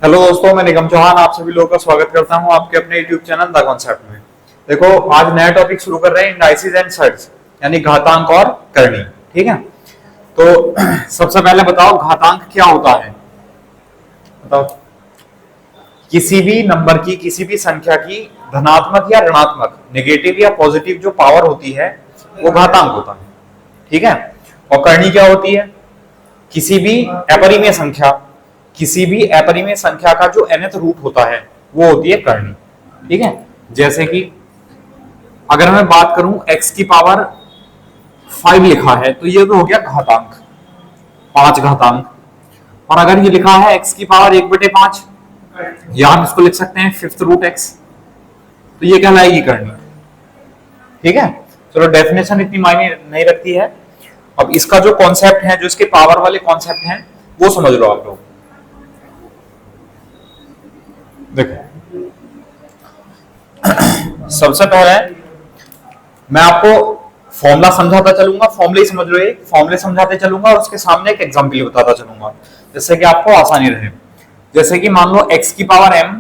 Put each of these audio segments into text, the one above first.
Hello दोस्तों, मैं निगम चौहान आप सभी लोगों का स्वागत करता हूं आपके अपने YouTube चैनल द कॉन्सेप्ट में। देखो, आज नया टॉपिक शुरू कर रहे हैं, इंडाइसिस एंड सर्ट्स, यानी घातांक और करनी। ठीक है, तो सबसे पहले बताओ घातांक क्या होता है। बताओ, किसी भी नंबर की, किसी भी संख्या की धनात्मक या ऋणात्मक, नेगेटिव या पॉजिटिव जो पावर होती है वो घातांक होता है। ठीक है, और करनी क्या होती है? किसी भी अपरिमेय संख्या, किसी भी अपरिमेय संख्या का जो nth रूट होता है वो होती है करनी। ठीक है, जैसे कि अगर मैं बात करूं x की पावर 5 लिखा है तो ये तो हो गया घातांक, 5 घातांक। और अगर ये लिखा है x की पावर 1/5, या हम इसको लिख सकते हैं फिफ्थ रूट x, तो ये कहलाएगी करनी। ठीक है, चलो डेफिनेशन इतनी मायने नहीं रखती है। अब इसका जो कॉन्सेप्ट है, जो इसके पावर वाले कॉन्सेप्ट हैं, वो समझ लो आप लोग। देखो, सबसे पहले मैं आपको फॉर्मूला समझाता चलूंगा, फॉर्मूले समझ लो, एक फॉर्मूले समझाते चलूंगा और उसके सामने एक एग्जांपल बताता चलूंगा, जिससे कि आपको आसानी रहे। जैसे कि मान लो x की पावर m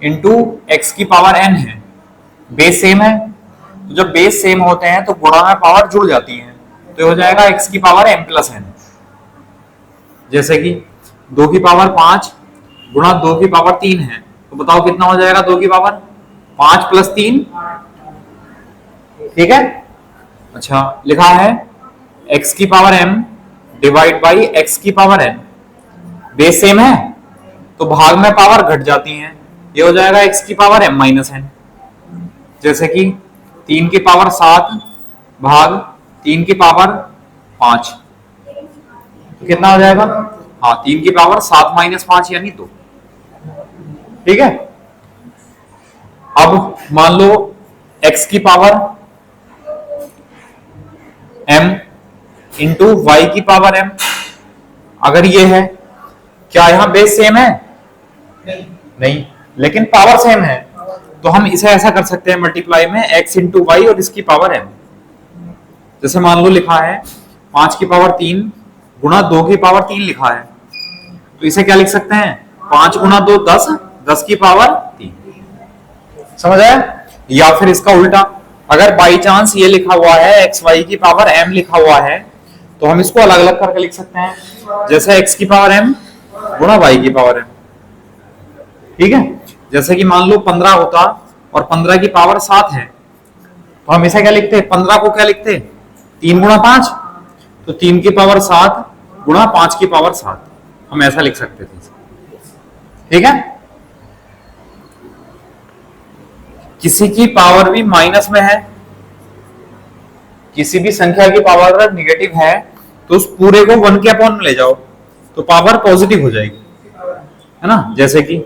इंटू एक्स की पावर n है, बेस सेम है, तो जब बेस सेम होते हैं तो गुणा में पावर जुड़ जाती है, तो हो जाएगा x की पावर m प्लस n। जैसे कि 2 की पावर 5 गुणा 2 की पावर 3 है, तो बताओ कितना हो जाएगा 2 की पावर 5 प्लस 3। ठीक है, अच्छा लिखा है x की power m divide by x की पावर n, बेस सेम है तो भाग में पावर घट जाती है, ये हो जाएगा x की पावर m माइनस n। जैसे कि 3 की पावर 7 भाग 3 की पावर 5, तो कितना हो जाएगा? हाँ, 3 की पावर 7 माइनस 5 यानी 2। ठीक है, अब मान लो x की पावर m इंटू वाई की पावर m, अगर ये है, क्या यहां बेस सेम है? नहीं, लेकिन पावर सेम है, तो हम इसे ऐसा कर सकते हैं मल्टीप्लाई में x इंटू वाई और इसकी पावर m। जैसे मान लो लिखा है 5 की पावर 3 गुणा 2 की पावर 3 लिखा है, तो इसे क्या लिख सकते हैं? 5 गुणा 2 10, 10 की पावर 3। समझ आया? या फिर इसका उल्टा, अगर बाई चांस ये लिखा हुआ है एक्स वाई की पावर m लिखा हुआ है, तो हम इसको अलग अलग करके लिख सकते हैं, जैसे x की पावर m गुणा y की पावर m। ठीक है, जैसे कि मान लो 15 होता और 15 की पावर 7 है, तो हम इसे क्या लिखते? 15 को क्या लिखते? 3 गुणा 5, तो 3 की पावर 7 गुणा 5 की पावर 7, हम ऐसा लिख सकते थे। ठीक है, किसी की पावर भी माइनस में है, किसी भी संख्या की पावर अगर निगेटिव है तो उस पूरे को 1 के अपॉन में ले जाओ तो पावर पॉजिटिव हो जाएगी, है ना। जैसे कि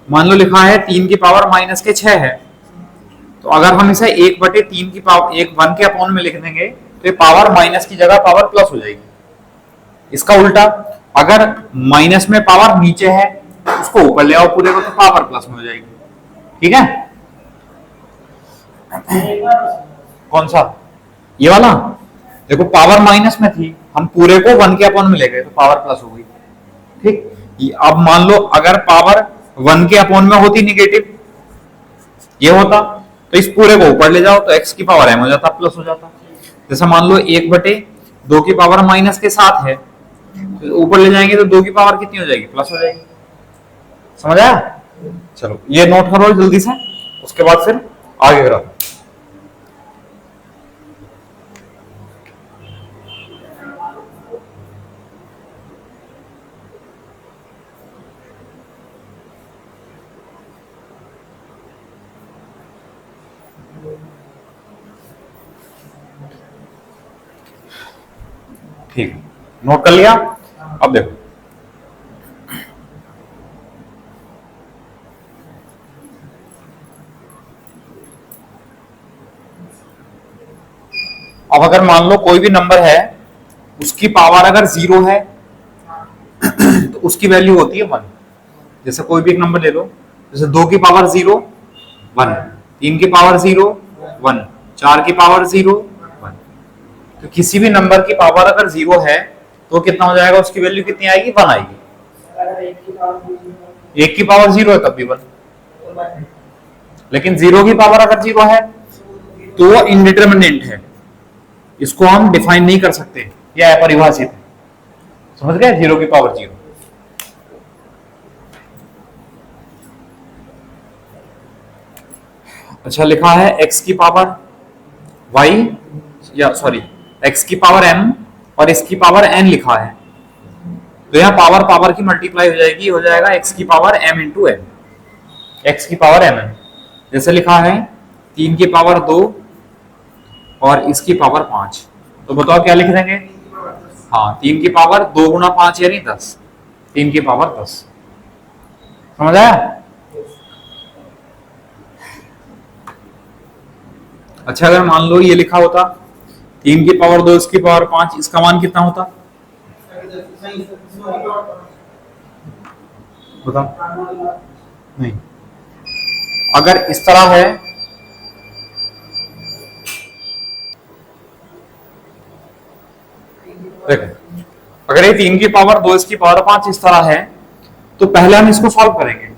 मान लो लिखा है 3 की पावर माइनस के 6 है, तो अगर हम इसे 1/3 की पावर 1 के अपॉन में लिख देंगे तो ये पावर माइनस की जगह पावर प्लस हो जाएगी। इसका उल्टा, अगर माइनस में पावर नीचे है उसको ऊपर ले आओ पूरे को, तो पावर प्लस में हो जाएगी। ठीक है, कौन सा? ये वाला। देखो, पावर माइनस में थी, हम पूरे को 1 के अपॉन में ले गए तो पावर प्लस हो गई। ठीक, अब मान लो अगर पावर 1 के अपॉन में होती निगेटिव, ये होता, तो इस पूरे को ऊपर ले जाओ तो x की पावर m हो जाता, प्लस हो जाता। जैसे मान लो 1/2 की पावर माइनस के 7 है, तो ऊपर ले जाएंगे तो 2 की पावर कितनी हो जाएगी? प्लस हो जाएगी। समझ आया? चलो ये नोट करो जल्दी से, उसके बाद फिर आगे करो। ठीक, नोट कर लिया? अब देखो, अब अगर मान लो कोई भी नंबर है, उसकी पावर अगर 0 है तो उसकी वैल्यू होती है 1। जैसे कोई भी एक नंबर ले लो, जैसे 2 की पावर 0 1, 3 की पावर 0 1, 4 की पावर 0 1। तो किसी भी नंबर की पावर अगर 0 है तो कितना हो जाएगा? उसकी वैल्यू कितनी आएगी? 1 आएगी। एक की पावर जीरो है तब भी वन, लेकिन जीरो की पावर अगर जीरो है तो वो इनडिटरमिनेंट है, इसको हम डिफाइन नहीं कर सकते, यह अपरिभाषित है। समझ गए, जीरो की पावर जीरो। अच्छा लिखा है x की पावर y, या सॉरी x की पावर m और इसकी पावर n लिखा है, तो यहाँ पावर पावर की मल्टीप्लाई हो जाएगी, हो जाएगा x की power m into n, x की पावर m n। जैसे लिखा है 3 की पावर 2 और इसकी पावर 5, तो बताओ क्या लिख देंगे। हाँ 3 की पावर 2 गुना 5 यानी 10, 3 की पावर 10। समझ आया। अच्छा अगर मान लो ये लिखा होता 3 की पावर 2 इसकी पावर 5, इसका मान कितना होता बताओ। नहीं, अगर इस तरह है देखो, अगर ये 3 की पावर 2 इसकी पावर 5 इस तरह है तो पहले हम इसको सॉल्व करेंगे,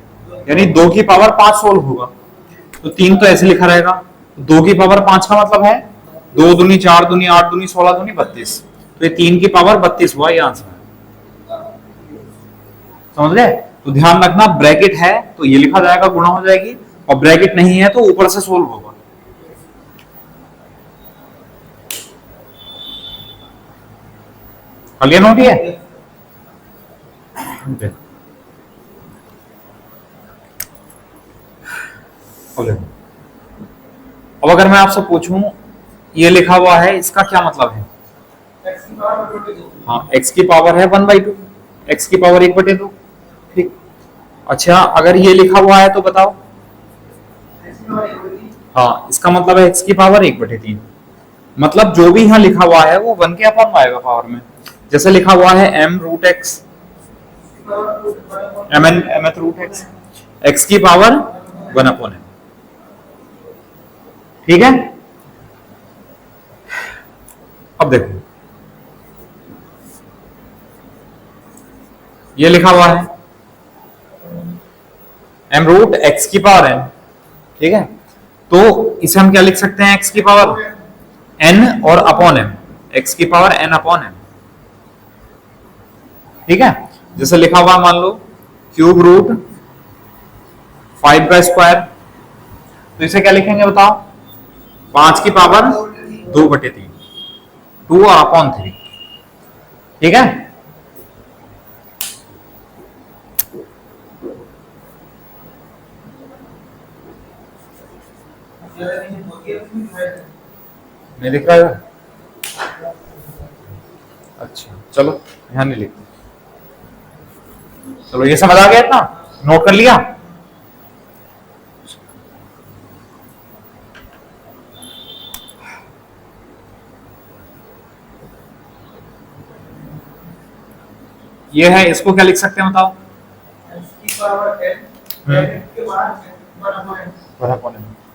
यानी 2 की पावर 5 सॉल्व होगा, तो 3 तो ऐसे लिखा रहेगा, 2 की पावर 5 का मतलब है 2 दूनी 4 दूनी 8 दूनी 16 दूनी 32, तो ये 3 की पावर 32 हुआ, ये आंसर है। समझ गए। तो ध्यान रखना ब्रैकेट है तो ये लिखा जाएगा, गुणा हो जाएगी, और ब्रैकेट नहीं है तो ऊपर से सोल्व होगा। क्लियर नोट है। अब अगर मैं आपसे पूछूं ये लिखा हुआ है इसका क्या मतलब है। हाँ x की पावर है 1/2, x की पावर 1/2, ठीक। अच्छा अगर ये लिखा हुआ है तो बताओ। हाँ इसका मतलब है x की पावर 1/3, मतलब जो भी यहाँ लिखा हुआ है वो 1 के अपॉन में आएगा पावर में। जैसे लिखा हुआ है m root x, mth root x, x की पावर 1/m, ठीक है। अब देखो ये लिखा हुआ है m रूट x की पावर n, ठीक है, तो इसे हम क्या लिख सकते हैं, x की पावर n और अपॉन m, x की पावर n अपॉन m, ठीक है। जैसे लिखा हुआ मान लो क्यूब रूट 5 का स्क्वायर, तो इसे क्या लिखेंगे बताओ, 5 की पावर 2/3, 2 और अपॉन 3, ठीक है। नहीं दिख रहा है। अच्छा चलो यहाँ नहीं लिखते, चलो ये समझ आ गया, इतना नोट कर लिया। ये है, इसको क्या लिख सकते हैं बताओ,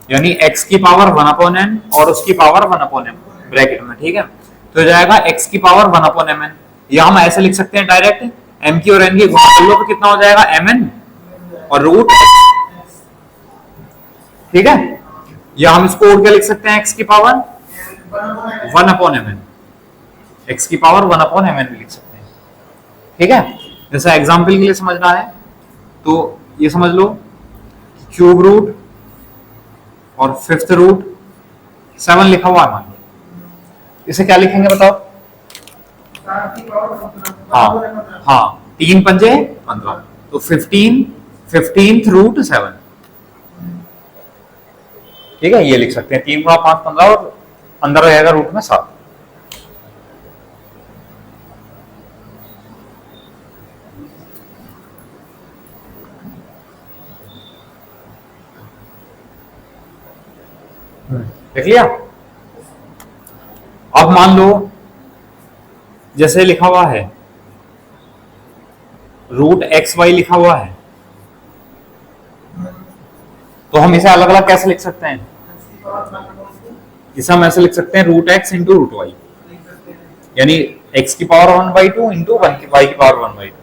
यानी x की पावर 1/n और उसकी पावर 1/m ब्रैकेट में, ठीक है। तो हो जाएगा x की पावर 1/mn, या हम ऐसे लिख सकते हैं डायरेक्ट m की और n की गुणा कर लो तो कितना हो जाएगा mn और रूट x, ठीक है। या हम इसको और क्या लिख सकते हैं, x की पावर 1/mn, x की पावर 1/mn भी लिख सकते हैं, ठीक है। जैसा एग्जाम्पल के लिए समझना है तो ये समझ लो क्यूब रूट और 5th रूट 7 लिखा हुआ है, मान लो, इसे क्या लिखेंगे बताओ। हाँ 3 पंजे 15, तो 15th रूट 7, ठीक है, ये लिख सकते हैं। 3 गुणा 5 15 और अंदर रहेगा रूट में 7। देख लिया। अब मान लो जैसे लिखा हुआ है रूट XY लिखा हुआ है, तो हम इसे अलग अलग कैसे लिख सकते हैं, इसे हम ऐसे लिख सकते हैं root x into root y, यानी x की पावर 1/2 इंटू y की पावर 1/2,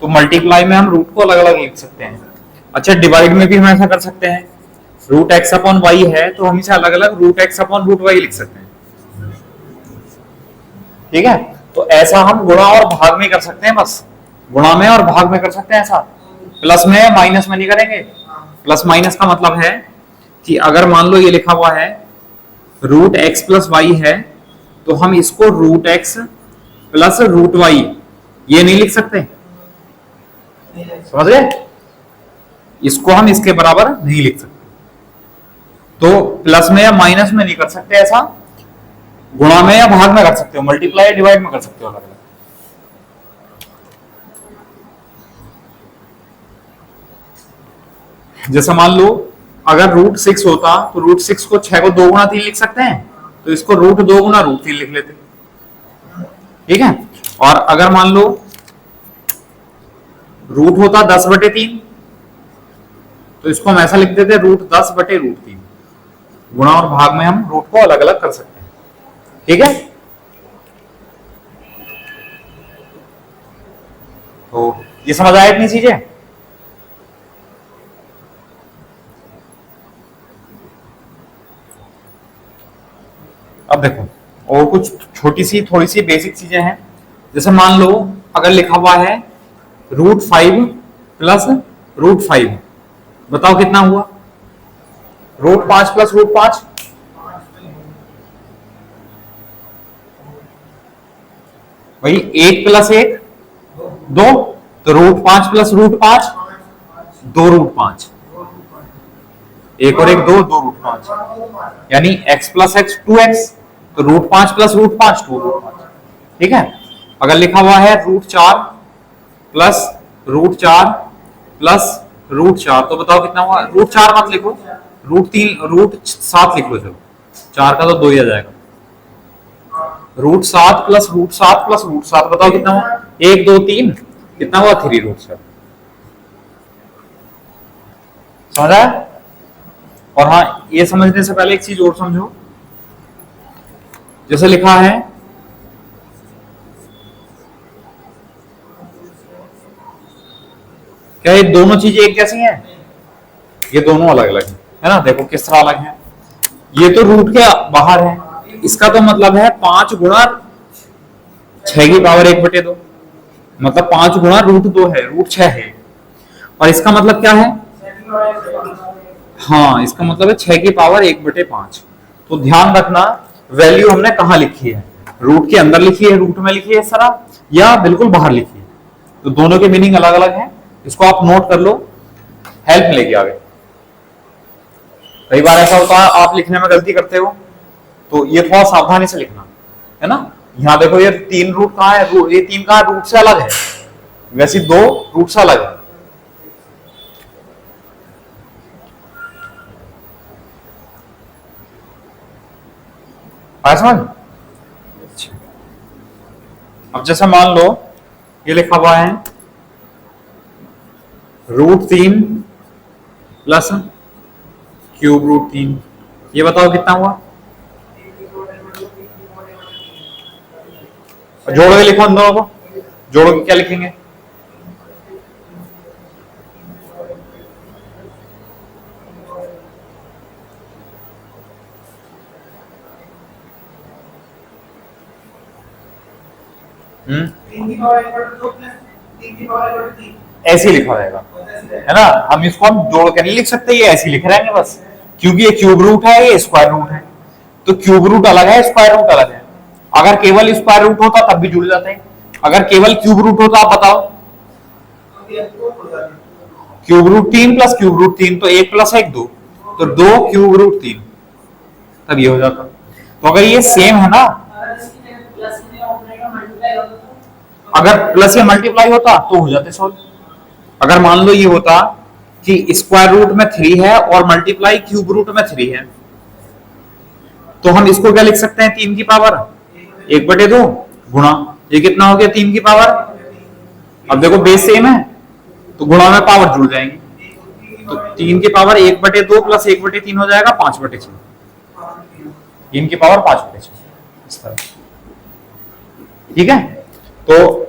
तो मल्टीप्लाई में हम रूट को अलग अलग लिख सकते हैं। अच्छा, डिवाइड में भी हम ऐसा कर सकते हैं, रूट एक्स अपॉन वाई है तो हम इसे अलग अलग root x upon root y लिख सकते हैं। ठीक है, तो ऐसा हम गुणा और भाग में कर सकते हैं, बस गुणा में और भाग में कर सकते हैं ऐसा। प्लस में माइनस में नहीं करेंगे। प्लस माइनस का मतलब है कि अगर मान लो ये लिखा हुआ है रूट एक्स प्लस वाई है तो हम इसको root x plus root y ये नहीं लिख सकते, समझ गए? इसको हम इसके बराबर नहीं लिख सकते। तो प्लस में या माइनस में नहीं कर सकते ऐसा, गुणा में या भाग में कर सकते हो, मल्टीप्लाई या डिवाइड में कर सकते हो अलग अलग। जैसे मान लो अगर रूट 6 होता तो रूट 6 को 6 को 2 गुना 3 लिख सकते हैं, तो इसको रूट 2 गुना रूट 3 लिख लेते। ठीक है, और अगर मान लो रूट होता 10/3 तो इसको हम ऐसा लिख देते रूट 10/√3। गुणा और भाग में हम रूट को अलग अलग कर सकते हैं। ठीक है, तो ये समझ आया इतनी चीजें? अब देखो और कुछ छोटी सी थोड़ी सी बेसिक चीजें हैं। जैसे मान लो अगर लिखा हुआ है √5 प्लस √5, बताओ कितना हुआ? √5 प्लस √5 भाई 1 प्लस 1 2, तो √5 प्लस √5 2√5, 1 और 1 2 2√5, यानी x प्लस x 2x, तो √5 प्लस √5 2√5। ठीक है, अगर लिखा हुआ है √4 प्लस √4 प्लस √4 तो बताओ कितना हुआ? √4 मत लिखो, √7 लिख लो, चलो 4 का तो 2 ही आ जाएगा। √7 प्लस √7 प्लस √7 बताओ कितना हुआ? 1 2 3, कितना हुआ? 3√7। समझ आया? और हाँ, ये समझने से पहले एक चीज और समझो। जैसे लिखा है क्या ये दोनों चीजें एक जैसी हैं? ये दोनों अलग अलग है ना? देखो किस तरह अलग है। ये तो रूट के बाहर है, इसका तो मतलब है 5 गुणा 6 की पावर 1/2, मतलब 5 गुणा √2 है, √6 है। और इसका मतलब क्या है? हाँ, इसका मतलब है 6 की पावर 1/5। तो ध्यान रखना वैल्यू हमने कहां लिखी है, रूट के अंदर लिखी है, रूट में लिखी है इस तरह, या बिल्कुल बाहर लिखी है। तो दोनों के मीनिंग अलग अलग है, इसको आप नोट कर लो, हेल्प मिलेगी आगे। कई बार ऐसा होता है आप लिखने में गलती करते हो, तो ये थोड़ा सावधानी से लिखना है ना। यहाँ देखो ये 3 रूट कहाँ है, ये 3 कहाँ रूट से अलग है, वैसे 2 रूट से अलग है। समझ? अब जैसे मान लो ये लिखा हुआ है √3 प्लस क्यूब √3, ये बताओ कितना हुआ? जोड़ के लिखो, इन दोनों को जोड़ के क्या लिखेंगे? ऐसे लिखा रहेगा, है ना। हम इसको हम जोड़ कर नहीं लिख सकते, ये ऐसे लिख रहेंगे बस, क्योंकि ये क्यूब रूट है, ये स्क्वायर रूट है। तो क्यूब रूट अलग है, स्क्वायर रूट अलग है। अगर केवल स्क्वायर रूट होता तब भी जुड़ जाते हैं, अगर केवल क्यूब रूट होता आप बताओ, cube root 3 plus cube root 3, तो 1 प्लस 1 2, तो 2 क्यूब रूट 3, तब ये हो जाता। तो अगर ये सेम है ना, अगर प्लस या मल्टीप्लाई होता तो हो जाते सॉल्व। अगर मान लो ये होता कि स्क्वायर रूट में 3 है और मल्टीप्लाई क्यूब रूट में 3 है, तो हम इसको क्या लिख सकते हैं? 3 की पावर 1/2 गुणा, ये कितना हो गया? 3 की पावर। अब देखो बेस सेम है तो गुणा में पावर जुड़ जाएंगे, तो 3 की पावर 1/2 प्लस 1/3 हो जाएगा 5/6, 3 की पावर 5/6 इस तरह। ठीक है, तो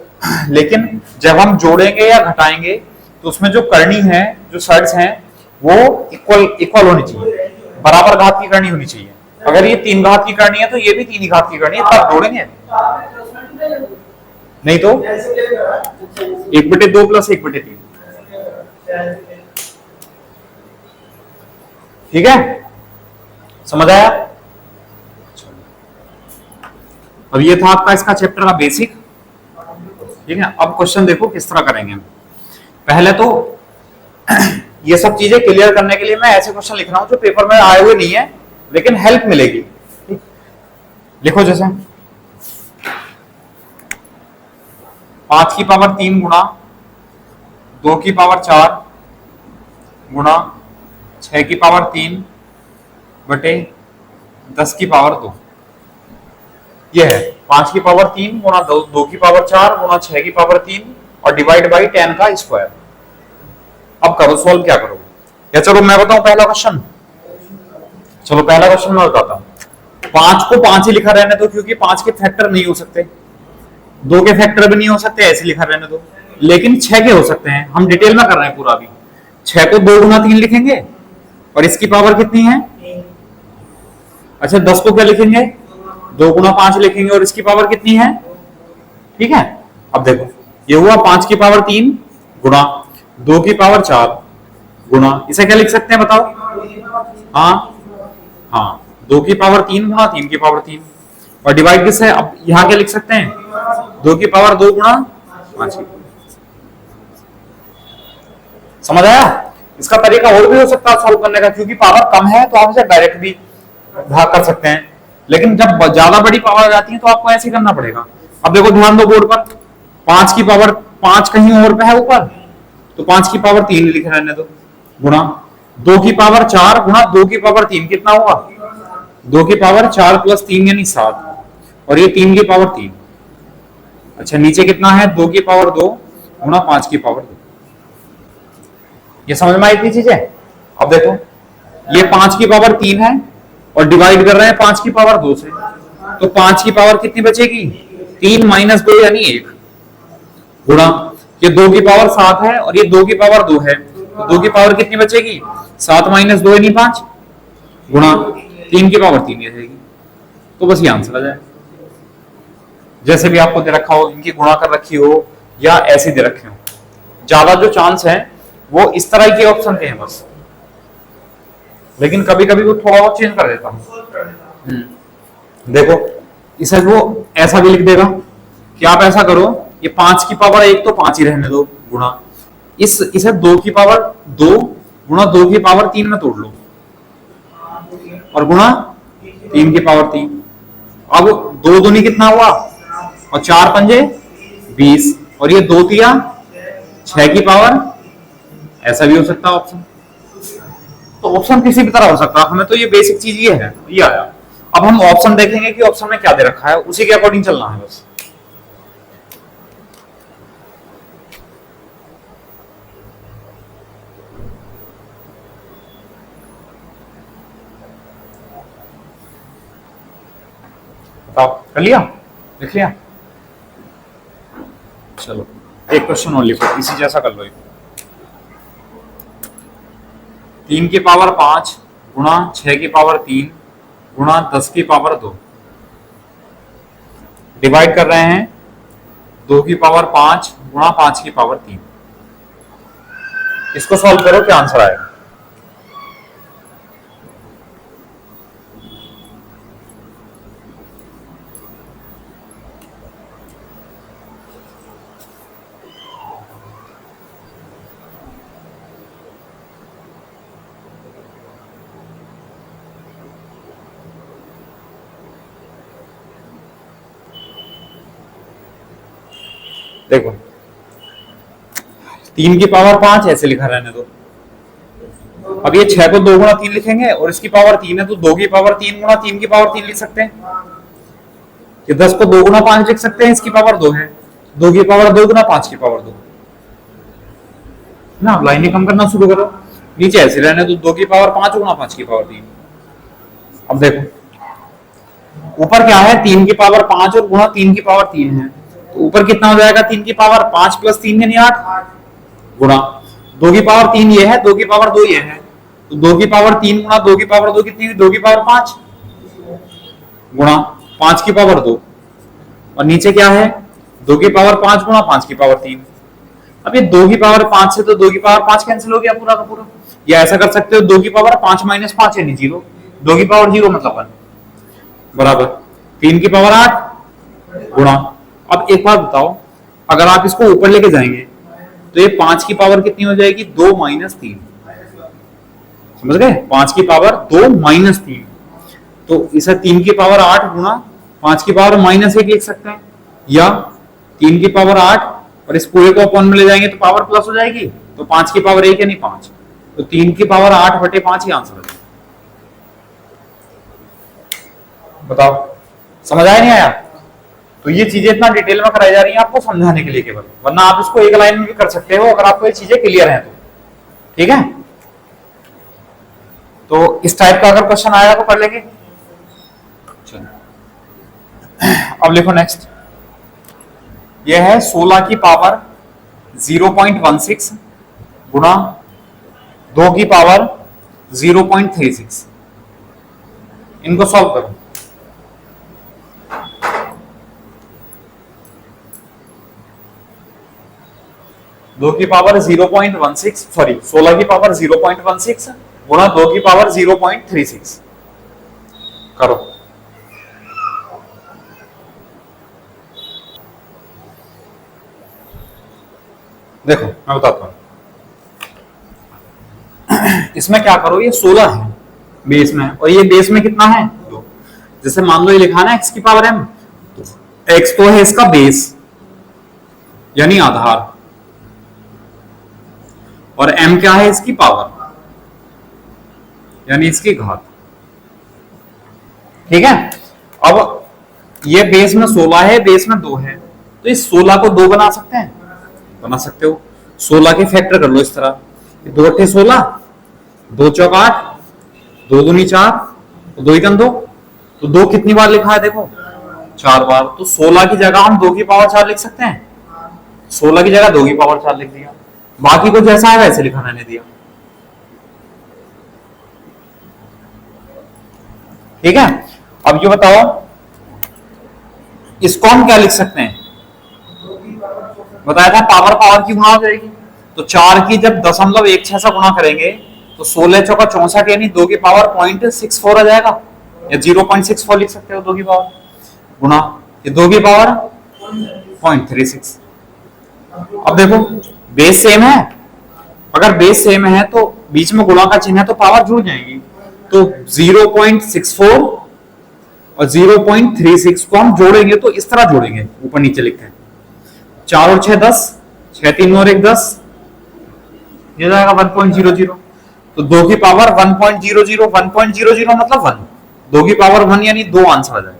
लेकिन जब हम जोड़ेंगे या घटाएंगे तो उसमें जो करनी है, जो सर्ड्स हैं, वो इक्वल इक्वल होनी चाहिए, बराबर घात की करनी होनी चाहिए। अगर ये 3 घात की करनी है तो ये भी 3 ही घात की करनी है, तब जोड़ेंगे, नहीं तो 1/2 प्लस 1/3। ठीक है, समझ आया? अब ये था आपका इसका चैप्टर का बेसिक। ठीक है, अब क्वेश्चन देखो किस तरह करेंगे। पहले तो ये सब चीजें क्लियर करने के लिए मैं ऐसे क्वेश्चन लिख रहा हूं जो पेपर में आए हुए नहीं है, लेकिन हेल्प मिलेगी। लिखो जैसे 5 की पावर 3 गुणा 2 की पावर 4 गुणा 6 की पावर 3 बटे 10 की पावर 2। ये है 5 की पावर 3 गुणा 2 की पावर 4 गुणा 6 की पावर 3 और डिवाइड बाई 10 का स्क्वायर। अब करो सॉल्व, क्या करोगे? या चलो मैं बताऊं पहला क्वेश्चन। चलो पहला क्वेश्चन मैं बताता हूं। 5 को 5 ही लिखा रहने दो, क्योंकि 5 के फैक्टर नहीं हो सकते, 2 के फैक्टर भी नहीं हो सकते, ऐसे लिखा रहने दो। लेकिन 6 के हो सकते हैं। हम डिटेल में कर रहे हैं पूरा। अभी 6 को 2 गुना 3 लिखेंगे और इसकी पावर कितनी है? अच्छा 10 को क्या लिखेंगे? 2 गुना 5 लिखेंगे और इसकी पावर कितनी है? ठीक है, अब देखो ये हुआ 5 की पावर 3 गुणा 2 की पावर 4 गुणा, इसे क्या लिख सकते हैं बताओ? हाँ 2 की पावर 3 गुणा 3 की पावर 3 और डिवाइड किससे? अब यहां क्या लिख सकते हैं? 2 की पावर 2 गुणा 5 की। समझ आया? इसका तरीका और भी हो सकता है सॉल्व करने का, क्योंकि पावर कम है तो आप इसे डायरेक्ट भी भाग कर सकते हैं, लेकिन जब ज्यादा बड़ी पावर आ जाती है तो आपको ऐसे करना पड़ेगा। अब देखो ध्यान दो बोर्ड पर, 5 की पावर 5 कहीं और पे है ऊपर, तो 5 की पावर 3 लिख रहने दो गुणा 2 की पावर 4 गुणा 2 की पावर 3 कितना हुआ? 2 की पावर 4 प्लस 3 यानी 7 और ये 3 की पावर 3। अच्छा नीचे कितना है? 2 की पावर 2 गुणा 5 की पावर 2। ये समझ में आई थी चीजें? अब देखो ये 5 की पावर 3 है और डिवाइड कर रहे हैं 5 की पावर 2 से, तो 5 की पावर कितनी बचेगी? 3 माइनस 2 यानी 1 गुणा ये 2 की पावर 7 है और ये 2 की पावर 2 है, तो 2 की पावर कितनी बचेगी? 7 माइनस 2 यानी 5 गुणा 3 की पावर 3 रहेगी। तो बस ये आंसर आ जाए। जैसे भी आपको दे रखा हो, इनकी गुणा कर रखी हो या ऐसे दे रखे हो, ज्यादा जो चांस है वो इस तरह के ऑप्शन के हैं बस, लेकिन कभी कभी वो थोड़ा और चेंज कर देता हूं। देखो इसे वो ऐसा भी लिख देगा कि आप ऐसा करो, ये 5 की पावर 1 तो 5 ही रहने दो गुणा इसे 2 की पावर 2 गुणा 2 की पावर 3 में तोड़ लो और गुणा 3 की पावर 3। अब 2 दूनी कितना हुआ? और 4 पंजे 20 और ये 2 तिया 6 की पावर, ऐसा भी हो सकता है ऑप्शन। तो ऑप्शन किसी भी तरह हो सकता है, हमें तो ये बेसिक चीज ये है, ये आया। अब हम ऑप्शन देखेंगे कि ऑप्शन में क्या दे रखा है, उसी के अकॉर्डिंग चलना है बस। बताओ कर लिया? लिख लिया? चलो एक क्वेश्चन और लिखो इसी जैसा कर लो। 3 की पावर 5 गुणा 6 की पावर 3 गुणा 10 की पावर 2 डिवाइड कर रहे हैं 2 की पावर 5 गुणा 5 की पावर 3। इसको सॉल्व करो, क्या आंसर आएगा? देखो 3 की पावर 5 ऐसे लिखा रहने दो। अब ये 6 को 2 गुणा 3 लिखेंगे और इसकी पावर 3 है, तो 2 की पावर 3 गुणा 3 की पावर 3 लिख सकते हैं। ये 10 को 2 गुणा 5 लिख सकते हैं, इसकी पावर 2 है, 2 की पावर 2 गुणा 5 की पावर 2 ना। लाइनें कम करना शुरू करो, नीचे ऐसे रहने दो, 2 की पावर 5 गुणा 5 की पावर 3। अब देखो ऊपर क्या है? 3 की पावर 5 और गुणा 3 की पावर 3 है, तो ऊपर कितना हो जाएगा 3 की पावर 5 प्लस 3 यानी 8 गुणा 2 की पावर 3 ये है, 2 की पावर 2 ये है, तो 2 की पावर 3 गुणा 2 की पावर 2 कितनी हुई, 2 की पावर 5 गुणा 5 की पावर 2, और नीचे क्या है 2 की पावर 5 गुणा 5 की पावर 3। अब ये 2 की पावर 5 से तो 2 की पावर 5 कैंसिल हो गया पूरा का पूरा, या ऐसा कर सकते हो 2 की पावर 5 माइनस 5 यानी 0, 2 की पावर 0 मतलब 1 बराबर 3 की पावर 8 गुणा। अब एक बात बताओ, अगर आप इसको ऊपर लेके जाएंगे तो ये 5 की पावर कितनी हो जाएगी 2 माइनस 3, समझ गए 5 की पावर 2 माइनस 3, तो इसे 3 की पावर 8 गुणा 5 की पावर माइनस 1 लिख सकते हैं, या 3 की पावर 8 और इस पूरे को अपॉन में ले जाएंगे तो पावर प्लस हो जाएगी, तो 5 की पावर 1 यानी 5, तो 3 की पावर 8 बटे 5 ही आंसर है। बताओ समझ आया नहीं आया? तो ये चीजें इतना डिटेल में कराई जा रही हैं आपको समझाने के लिए केवल, वरना आप इसको एक लाइन में भी कर सकते हो अगर आपको ये चीजें क्लियर हैं तो, ठीक है। तो इस टाइप का अगर क्वेश्चन आएगा तो कर लेंगे। अब लिखो नेक्स्ट, यह है 16 की पावर 0.16 गुणा 2 की पावर 0.36, इनको सॉल्व करो। दो की पावर 0.16 सॉरी 16 की पावर 0.16 गुणा 2 की पावर 0.36 करो। देखो मैं बताता हूं, इसमें क्या करो, ये 16 है बेस में, और ये बेस में कितना है 2, जैसे मान लो ये लिखा ना x की पावर m, तो x तो है इसका बेस यानी आधार, और m क्या है इसकी पावर यानी इसकी घात, ठीक है। अब ये बेस में 16 है, बेस में 2 है, तो इस 16 को 2 बना सकते हैं, बना सकते हो। 16 के फैक्टर कर लो इस तरह, 2 अट्ठे 16, 2 चौक 8, 2 दूनी 4, 2 एकम 2, तो 2 कितनी बार लिखा है देखो 4 बार, तो 16 की जगह हम 2 की पावर 4 लिख सकते हैं, 16 की जगह 2 की पावर 4 लिख दिया, बाकी को जैसा है वैसे लिखा मैंने दिया, ठीक है। अब ये बताओ इसको हम क्या लिख सकते हैं, बताया था पावर पावर की गुणा हो जाएगी, तो 4 की जब 0.16 से गुणा करेंगे तो 16 चौका 64 यानी 2 की पावर 0.64 आ जाएगा, या 0.64 लिख सकते हो 2 की पावर गुणा ये 2 की पावर 0.36। अब देखो बेस सेम है, अगर बेस सेम है तो बीच में गुणा का चिन्ह है तो पावर जुड़ जाएंगी, तो 0.64 और 0.36 को हम जोड़ेंगे तो इस तरह जोड़ेंगे, ऊपर नीचे लिखते हैं 4 और 6 10, 6 3 और 1 10, ये जाएगा 1.00, तो 2 की पावर 1.00, 1.00 मतलब 1, 2 की पावर 1 यानी 2 आंसर आ जाएगा।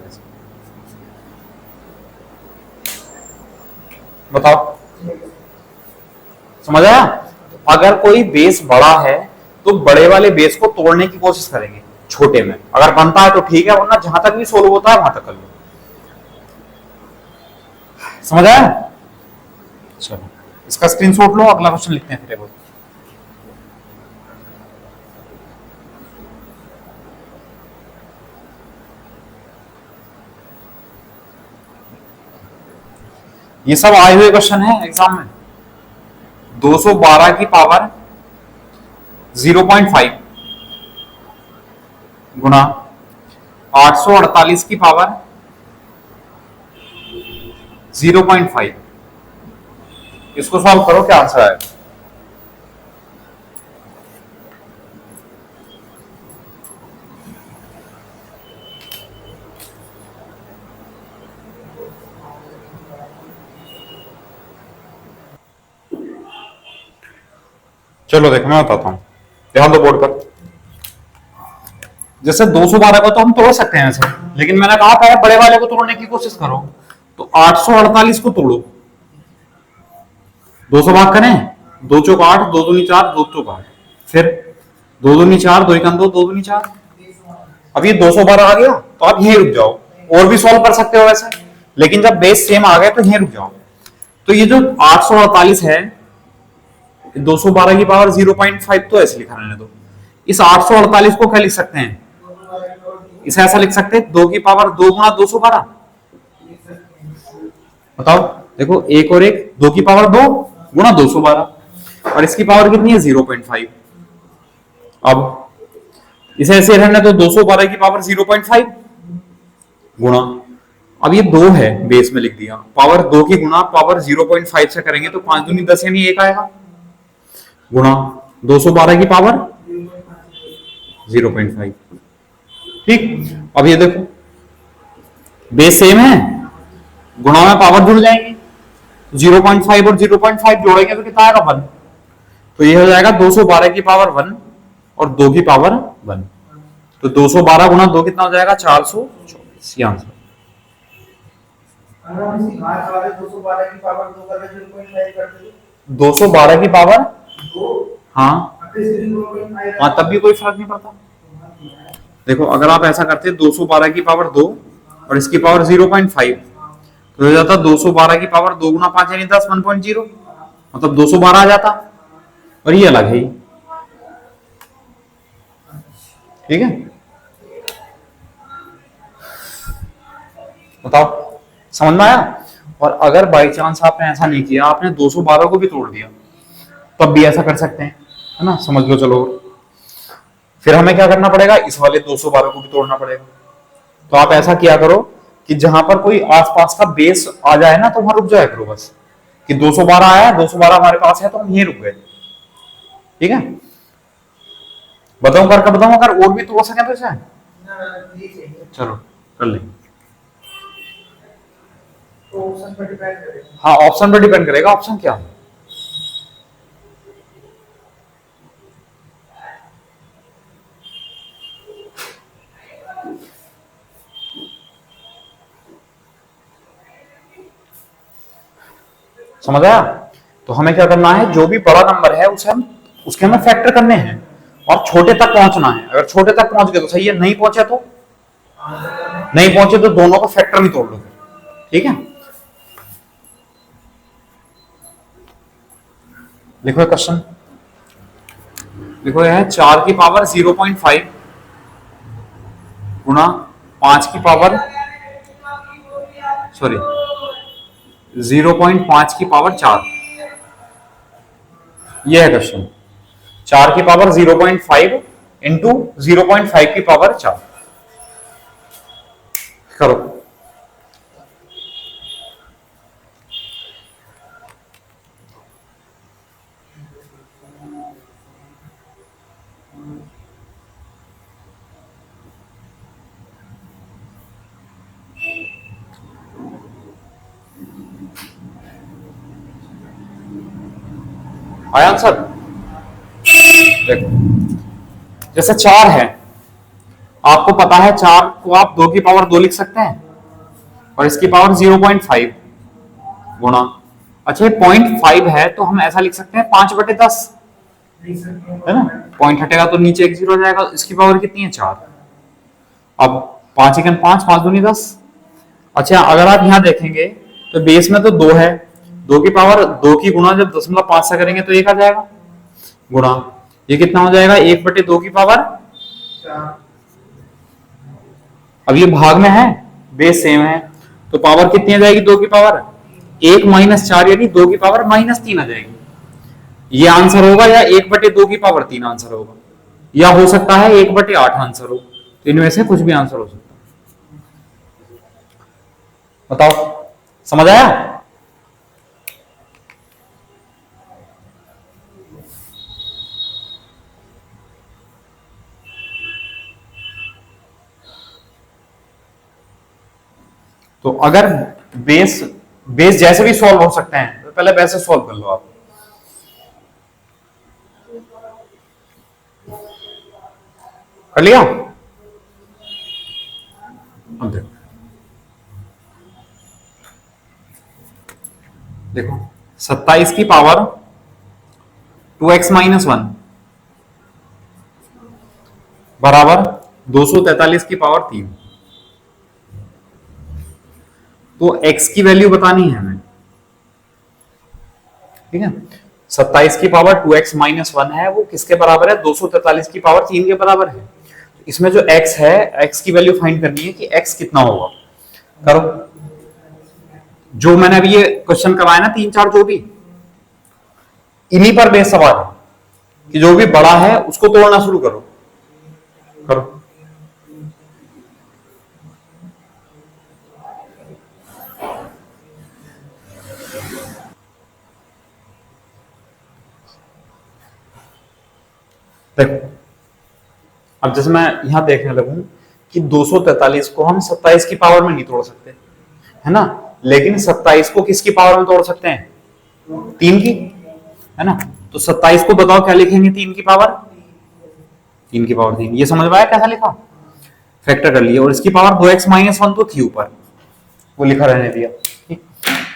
बताओ समझ आया? अगर कोई बेस बड़ा है तो बड़े वाले बेस को तोड़ने की कोशिश करेंगे छोटे में, अगर बनता है तो ठीक है, वरना जहां तक भी सोल्व होता है वहां तक कर लो। समझ आया? चलो इसका स्क्रीनशॉट लो, अगला क्वेश्चन लिखते हैं फिर। ये सब आए हुए क्वेश्चन है एग्जाम में। 212 की पावर 0.5 गुणा 848 की पावर 0.5, इसको सॉल्व करो क्या आंसर आएगा। चलो देखो मैं बताता हूं, ध्यान दो बोर्ड पर। जैसे 212 को तो हम तोड़ सकते हैं ऐसे, लेकिन मैंने कहा था बड़े वाले को तोड़ने की कोशिश करो, तो 848 को तोड़ो, 200 भाग करें, 2 चौक 8, 2 दूनी 4, 2 चौक 8, फिर 2 दूनी 4, 2 एकम 2, 2 दूनी 4। अब ये 212 आ गया तो आप यहीं रुक जाओ, और भी सॉल्व कर सकते हो वैसे, लेकिन जब बेस सेम आ गए तो यहीं रुक जाओ। तो ये जो 848 है, 212 की पावर 0.5 तो ऐसे लिखा रहने दो। इस 848 को क्या लिख सकते हैं, इसे ऐसा लिख सकते हैं 2 की पावर 2 गुणा 212। बताओ, देखो एक और एक, 2 की पावर 2 गुणा 212 और इसकी पावर कितनी है 0.5। अब इसे ऐसे रहने तो 212 की पावर 0.5 गुणा, अब ये 2 है बेस में लिख दिया, पावर 2 की गुणा पावर 0.5 से करेंगे तो 5 दूनी 10 यानी 1 आएगा, गुणा 212 की पावर 0.5। ठीक, अब ये देखो बेस सेम है, गुणा में पावर जुड़ जाएंगे, 0.5 और 0.5 जोड़ेंगे तो कितना आएगा 1। तो ये हो जाएगा 212 की पावर 1 और 2 की पावर 1। तो 212 गुणा 2 कितना हो जाएगा 424, ये आंसर। अगर हम इसी घात वाले 212 की पावर 2 कर रहे 0.5 कर देंगे, 212 की पावर 2 हाँ अब इस 0.5 हाँ, तब भी कोई फर्क नहीं पड़ता। देखो अगर आप ऐसा करते 212 की पावर 2 और इसकी पावर 0.5 तो हो जाता 212 की पावर 2 गुना 5 यानी 10, 1.0, मतलब 212 आ जाता, और ये अलग है। ठीक है, बताओ समझ में आया। और अगर बाई चांस आपने ऐसा नहीं किया, आपने 212 को भी तोड़ दिया, तब भी ऐसा कर सकते हैं, है ना, समझ लो। चलो फिर हमें क्या करना पड़ेगा, इस वाले 212 को भी तोड़ना पड़ेगा। तो आप ऐसा किया करो कि जहां पर कोई आसपास का बेस आ जाए ना तो वहां रुक जाया करो बस, कि 212 आया, 212 हमारे पास है तो हम यहीं रुक गए। ठीक है, बताऊं करके बताऊं, अगर और भी तोड़ सके तो इसे चलो कर लेंगे। तो ऑप्शन पर डिपेंड करेगा। हाँ ऑप्शन पर डिपेंड करेगा, ऑप्शन क्या है। समझ आया। तो हमें क्या करना है, जो भी बड़ा नंबर है उसे हम उसके हमें फैक्टर करने हैं और छोटे तक पहुंचना है। अगर छोटे तक पहुंच गए तो सही है, नहीं पहुंचे तो नहीं पहुंचे तो दोनों को फैक्टर में तोड़ लो। ठीक है, लिखो क्वेश्चन, लिखो यह है 4 की पावर 0.5 गुणा 5 की पावर 0.5 की पावर 4। यह है क्वेश्चन, 4 की पावर 0.5 इंटू 0.5 की पावर 4 करो। आया आंसर। देखो जैसे 4 है, आपको पता है 4 को आप 2 की पावर 2 लिख सकते हैं और इसकी पावर 0.5 गुणा, अच्छा ये 0.5 है तो हम ऐसा लिख सकते हैं 5/10, है ना, पॉइंट हटेगा तो नीचे एक 0 जाएगा। इसकी पावर कितनी है 4। अब 5 एकम 5, 5 दूनी 10। अच्छा अगर आप यहां देखेंगे तो बेस में तो 2 है, 2 की पावर 2 की गुणा जब 0.5 से करेंगे तो 1 आ जाएगा, गुणा ये कितना हो जाएगा 1/2 की पावर 4। अब ये भाग में है, बेस सेम है, तो पावर कितनी आ जाएगी 2 की पावर 1 - 4 यानी 2 की पावर -3 आ जाएगी। ये आंसर होगा या 1/2 की पावर 3 आंसर होगा, या हो सकता है 1/8 आंसर हो। तो इनमें से कुछ भी आंसर हो सकता है। बताओ समझ आया। तो अगर बेस बेस जैसे भी सॉल्व हो सकते हैं तो पहले वैसे सॉल्व कर लो आप। कर लिया, अब देखो 27 की पावर 2x - 1 बराबर 243 की पावर 3। तो x की वैल्यू बतानी है हमें, ठीक है। 27 की पावर 2x माइनस 1 है, वो किसके बराबर है? 243 की पावर 3 के बराबर है। इसमें जो x है, x की वैल्यू फाइंड करनी है कि x कितना होगा। करो, जो मैंने अभी ये क्वेश्चन करवाया ना 3-4 जो भी, इन्हीं पर बेस सवाल है कि जो भी बड़ा है उसको तोड़ना शुरू करो। करो, देखो अब जैसे मैं यहां देखने लगूं कि 243 को हम 27 की पावर में नहीं तोड़ सकते, है ना, लेकिन 27 को किसकी पावर में तोड़ सकते हैं? 3 की, है ना। तो 27 को बताओ क्या लिखेंगे? 3 की पावर 3। ये समझ में आया कैसा लिखा? फैक्टर कर लिया, और इसकी पावर 2x माइनस 1 तो थी ऊपर, वो लिखा रहने दिया, ठीक।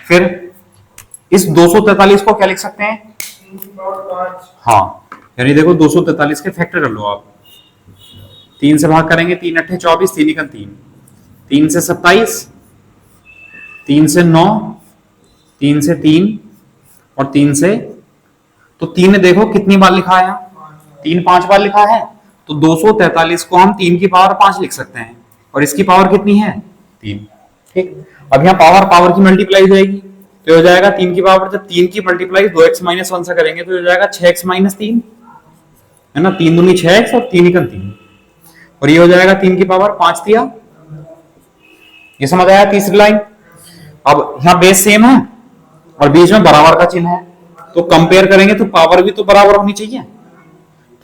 फिर इस 243 को क्या लिख सकते हैं? 3 की पावर 5। हाँ, यानी देखो 243 के फैक्टर कर लो आप। 3 से भाग करेंगे, 3 अट्ठे 24, 3 एकम 3, 3 से 27, 3 से 9, 3 से 3 और 3 से, तो 3 ने देखो कितनी बार लिखा है? 3 5 बार लिखा है। तो 243 को हम 3 की पावर 5 लिख सकते हैं, और इसकी पावर कितनी है? 3, ठीक। अब यहाँ पावर पावर की मल्टीप्लाई हो जाएगी, तो हो जाएगा 3 की पावर, जब 3 की मल्टीप्लाई 2x माइनस 1 से करेंगे तो हो जाएगा 6x माइनस 3, है ना। 3 दूनी 6x और 3 एकम 3, और ये हो जाएगा 3 की पावर 5 दिया। ये समझ आया? तीसरी लाइन। अब यहाँ बेस सेम है और बीच में बराबर का चिन्ह है, तो कंपेयर करेंगे तो पावर भी तो बराबर होनी चाहिए।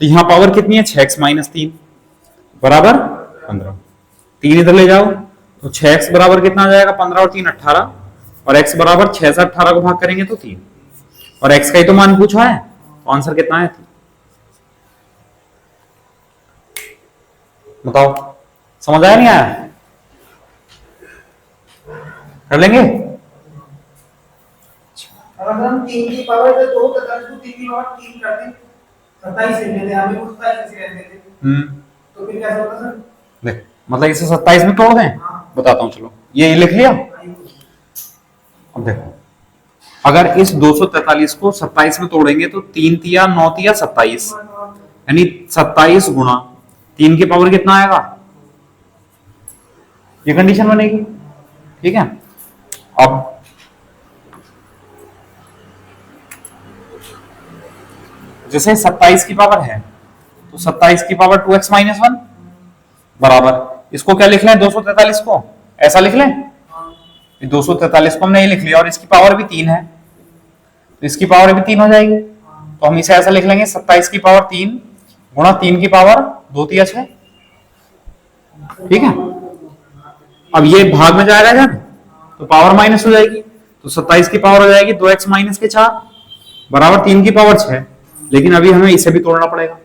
तो यहाँ पावर कितनी है? 6x माइनस 3 बराबर 15। 3 इधर ले जाओ तो 6x बराबर कितना आ जाएगा? 15 और 3 18, और x बराबर 6 से 18 को भाग करेंगे तो 3, और x का ही तो मान पूछा है, तो आंसर कितना है? बताओ, समझ आया नहीं आया? कर लेंगे? अगर हम 3 की पावर से 243 को 3 की पावर 3 करते 27 ले लेते, हमें वो 27 ऐसे रहने देते, तो फिर कैसा होता सर? देख, मतलब इसे 27 में तोड़ दें? बताता हूँ, चलो ये लिख लिया। अब देखो, अगर इस 243 को 27 में तोड़ेंगे तो 3 तिया 9 तिया 27, यानी 27 गुणा 3 की पावर कितना आएगा? ये कंडीशन बनेगी, ठीक है। अब जैसे 27 की पावर है, तो 27 की पावर 2x माइनस 1 बराबर, इसको क्या लिख लें? 243 को ऐसा लिख लें, 243 को हमने ये लिख लिया, और इसकी पावर भी 3 है, तो इसकी पावर भी 3 हो जाएगी। तो हम इसे ऐसा लिख लेंगे 27 की पावर 3 गुणा 3 की पावर 2 तिया 6, ठीक है। अब ये भाग में जाएगा जब, तो पावर माइनस हो जाएगी, तो 27 की पावर हो जाएगी 2x माइनस के 4 बराबर 3 की पावर 6। लेकिन अभी हमें इसे भी तोड़ना पड़ेगा,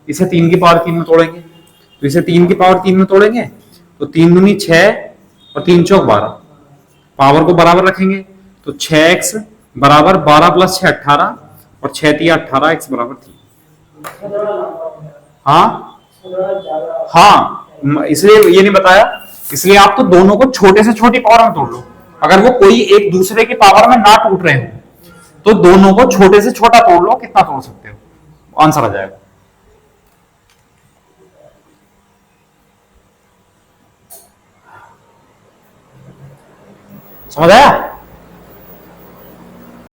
इसे 3 की पावर 3 में तोड़ेंगे, तो इसे 3 की पावर 3 में तोड़ेंगे तो 3 दूनी 6 और 3 चौक 12, पावर को बराबर रखेंगे तो 6x बराबर 12 प्लस 6 18, और 6 तिया 18, x बराबर 3। हाँ हाँ, इसलिए ये नहीं बताया, इसलिए आप तो दोनों को छोटे से छोटी पावर में तोड़ लो। अगर वो कोई एक दूसरे की पावर में ना टूट रहे हो तो दोनों को छोटे से छोटा तोड़ लो, कितना तोड़ सकते हो, आंसर आ जाएगा। समझ आया?